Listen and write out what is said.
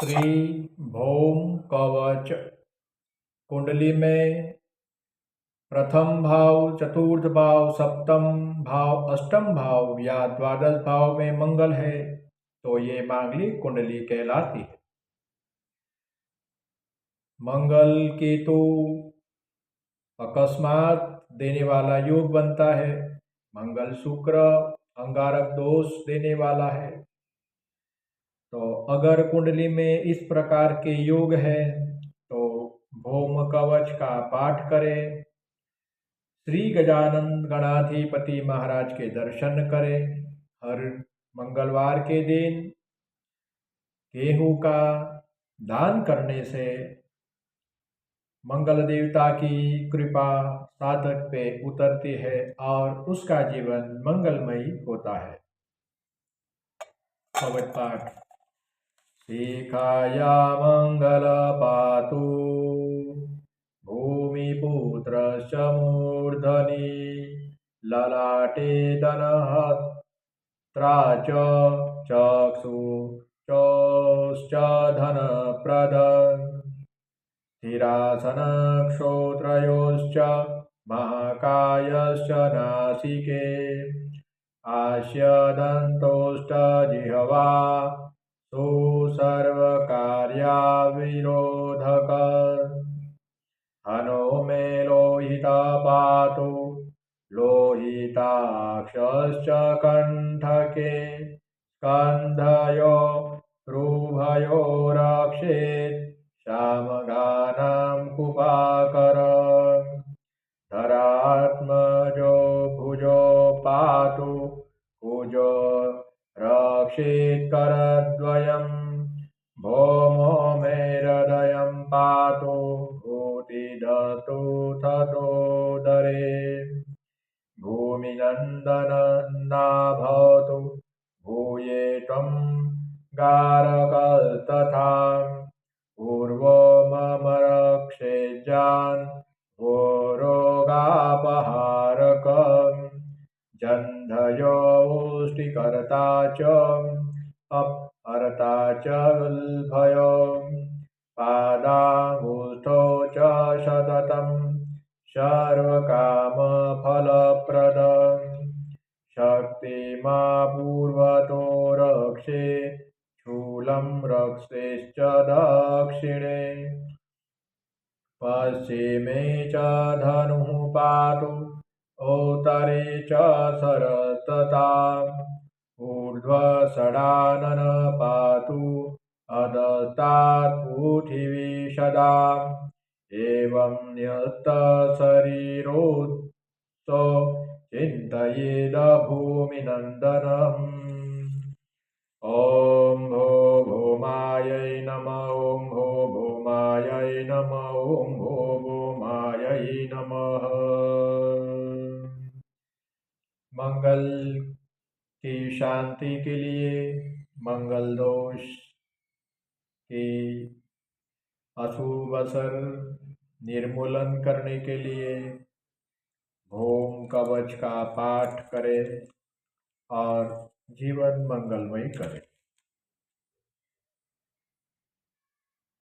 श्री भौम कवच कुंडली में प्रथम भाव, चतुर्थ भाव, सप्तम भाव, अष्टम भाव या द्वादश भाव में मंगल है तो ये मांगलिक कुंडली कहलाती है। मंगल केतु अकस्मात देने वाला योग बनता है। मंगल शुक्र अंगारक दोष देने वाला है। तो अगर कुंडली में इस प्रकार के योग है तो भौम कवच का पाठ करें, श्री गजानन गणाधिपति महाराज के दर्शन करें। हर मंगलवार के दिन गेहूं का दान करने से मंगल देवता की कृपा साधक पे उतरती है और उसका जीवन मंगलमयी होता है। कवच पाठ। शिखाया मंगल पातु भूमिपुत्रश्च मूर्धनि ललाटे धनहत्रा च चक्षुश्च धनप्रदः स्थिरासनक्षोत्रयोश्च महाकायश्च नासिके आस्यदन्तोष्टजिह्वा सुसर्वकार्याविरोधक हनो मे लोहिता पातु लोहिताक्षश्च कण्ठके स्कन्धयो रुभयो रक्षेत् श्यामगानं कुपाकर धरात्मजो भुजो पातु कुजो रक्षेत् करद्वयं भौमो मे हृदयं पातु भूतिधतु ततोदरे भूमिनन्दना भवतु भूये त्वं गारकस्तथा पूर्वो मम रक्षेज्जान् वो रोगापहारकम् जन्धयो उष्टिकर्ता च अपहर्ता च उल्भयो पादाङ्गुष्ठौ च सततं सर्वकामफलप्रदम् शक्तिमा पूर्वतो रक्षेत् शूलं रक्षेश्च दक्षिणे पश्चिमे च धनुः पातु उत्तरे च सरस्तथा ऊर्ध्वषडानन पातु अधस्तात् पृथिवी सदा एवं न्यस्तशरीरोत्सो चिन्तयेद भूमिनन्दनम्। ॐ भो भौमायै नमः। ॐ भो भौमायै नमः। ॐ भो भौमायै नमः। मंगल की शांति के लिए, मंगल दोष की अशुभ असर निर्मूलन करने के लिए भौम कवच का पाठ करें और जीवन मंगलमय करें।